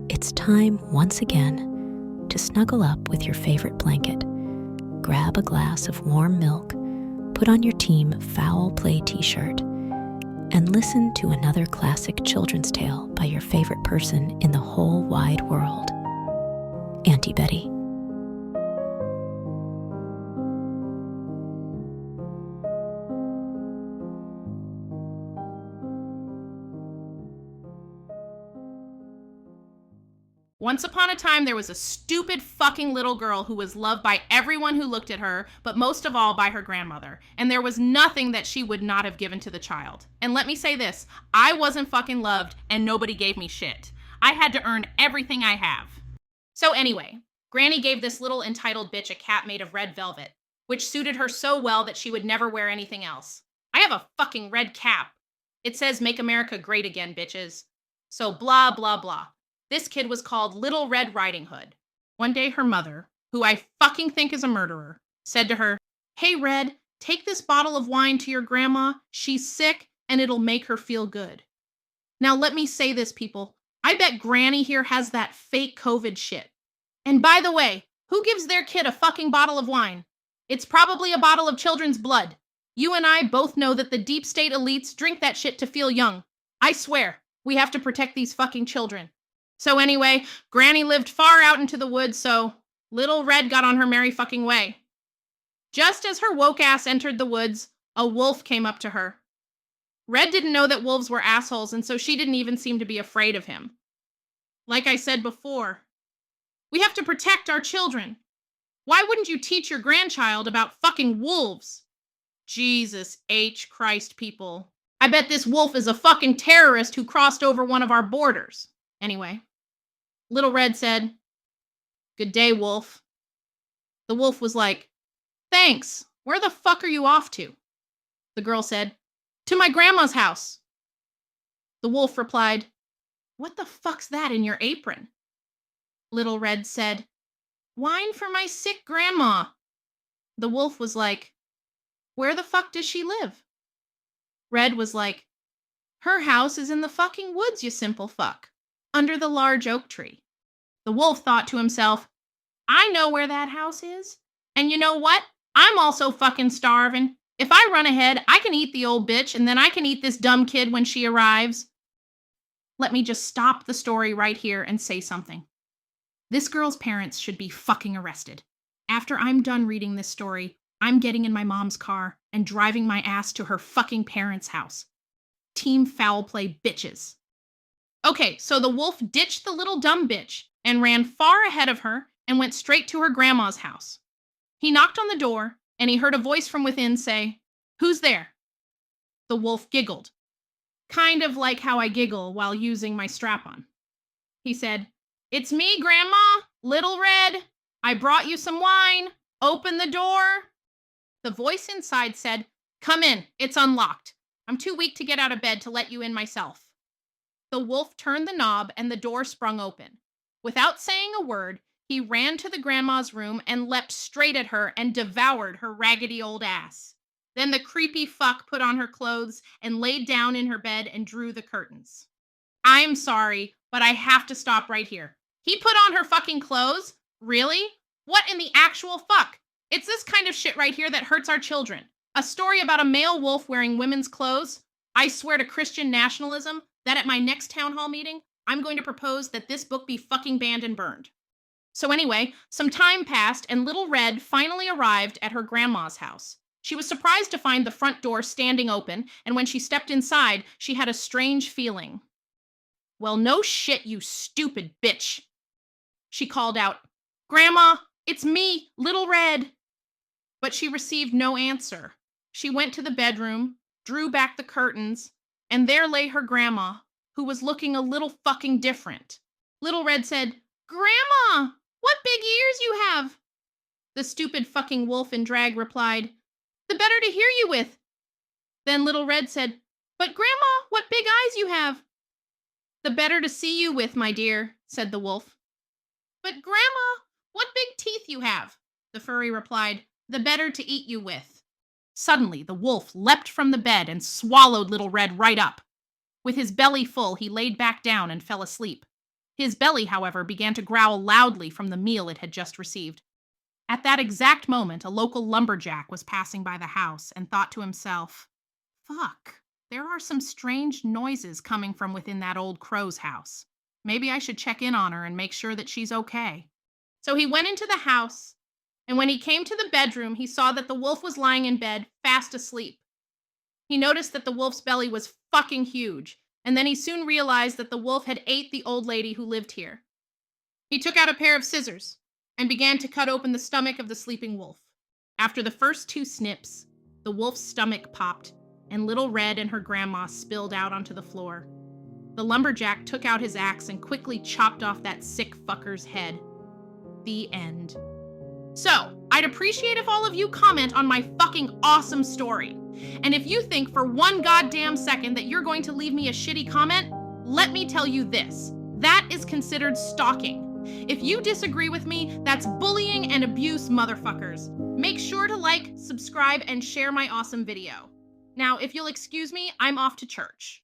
It's time once again to snuggle up with your favorite blanket, grab a glass of warm milk, put on your Team Foul Play t-shirt, and listen to another classic children's tale by your favorite person in the whole wide world, Auntie Betty. Once upon a time, there was a stupid fucking little girl who was loved by everyone who looked at her, but most of all by her grandmother. And there was nothing that she would not have given to the child. And let me say this, I wasn't fucking loved and nobody gave me shit. I had to earn everything I have. So anyway, Granny gave this little entitled bitch a cap made of red velvet, which suited her so well that she would never wear anything else. I have a fucking red cap. It says, "Make America Great Again, bitches." So blah, blah, blah. This kid was called Little Red Riding Hood. One day her mother, who I fucking think is a murderer, said to her, "Hey Red, take this bottle of wine to your grandma. She's sick and it'll make her feel good." Now let me say this, people. I bet Granny here has that fake COVID shit. And by the way, who gives their kid a fucking bottle of wine? It's probably a bottle of children's blood. You and I both know that the deep state elites drink that shit to feel young. I swear, we have to protect these fucking children. So anyway, Granny lived far out into the woods, so Little Red got on her merry fucking way. Just as her woke ass entered the woods, a wolf came up to her. Red didn't know that wolves were assholes, and so she didn't even seem to be afraid of him. Like I said before, we have to protect our children. Why wouldn't you teach your grandchild about fucking wolves? Jesus H. Christ, people. I bet this wolf is a fucking terrorist who crossed over one of our borders. Anyway. Little Red said, "Good day, Wolf." The wolf was like, "Thanks. Where the fuck are you off to?" The girl said, "To my grandma's house." The wolf replied, "What the fuck's that in your apron?" Little Red said, "Wine for my sick grandma." The wolf was like, "Where the fuck does she live?" Red was like, "Her house is in the fucking woods, you simple fuck, under the large oak tree." The wolf thought to himself, "I know where that house is. And you know what? I'm also fucking starving. If I run ahead, I can eat the old bitch, and then I can eat this dumb kid when she arrives." Let me just stop the story right here and say something. This girl's parents should be fucking arrested. After I'm done reading this story, I'm getting in my mom's car and driving my ass to her fucking parents' house. Team Foul Play bitches. Okay, so the wolf ditched the little dumb bitch and ran far ahead of her and went straight to her grandma's house. He knocked on the door, and he heard a voice from within say, "Who's there?" The wolf giggled, kind of like how I giggle while using my strap-on. He said, "It's me, Grandma, Little Red. I brought you some wine. Open the door." The voice inside said, "Come in, it's unlocked. I'm too weak to get out of bed to let you in myself." The wolf turned the knob and the door sprung open. Without saying a word, he ran to the grandma's room and leapt straight at her and devoured her raggedy old ass. Then the creepy fuck put on her clothes and laid down in her bed and drew the curtains. I'm sorry, but I have to stop right here. He put on her fucking clothes? Really? What in the actual fuck? It's this kind of shit right here that hurts our children. A story about a male wolf wearing women's clothes? I swear to Christian nationalism that at my next town hall meeting, I'm going to propose that this book be fucking banned and burned. So anyway, some time passed and Little Red finally arrived at her grandma's house. She was surprised to find the front door standing open, and when she stepped inside, she had a strange feeling. "Well, no shit, you stupid bitch." She called out, "Grandma, it's me, Little Red." But she received no answer. She went to the bedroom, drew back the curtains, and there lay her grandma, who was looking a little fucking different. Little Red said, "Grandma, what big ears you have." The stupid fucking wolf in drag replied, "The better to hear you with." Then Little Red said, "But Grandma, what big eyes you have." "The better to see you with, my dear," said the wolf. "But Grandma, what big teeth you have." The furry replied, "The better to eat you with." Suddenly, the wolf leapt from the bed and swallowed Little Red right up. With his belly full, he laid back down and fell asleep. His belly, however, began to growl loudly from the meal it had just received. At that exact moment, a local lumberjack was passing by the house and thought to himself, "Fuck, there are some strange noises coming from within that old crow's house. Maybe I should check in on her and make sure that she's okay." So he went into the house, and when he came to the bedroom, he saw that the wolf was lying in bed, fast asleep. He noticed that the wolf's belly was fucking huge, and then he soon realized that the wolf had ate the old lady who lived here. He took out a pair of scissors and began to cut open the stomach of the sleeping wolf. After the first 2 snips, the wolf's stomach popped, and Little Red and her grandma spilled out onto the floor. The lumberjack took out his axe and quickly chopped off that sick fucker's head. The end. So, I'd appreciate if all of you comment on my fucking awesome story. And if you think for one goddamn second that you're going to leave me a shitty comment, let me tell you this. That is considered stalking. If you disagree with me, that's bullying and abuse, motherfuckers. Make sure to like, subscribe, and share my awesome video. Now, if you'll excuse me, I'm off to church.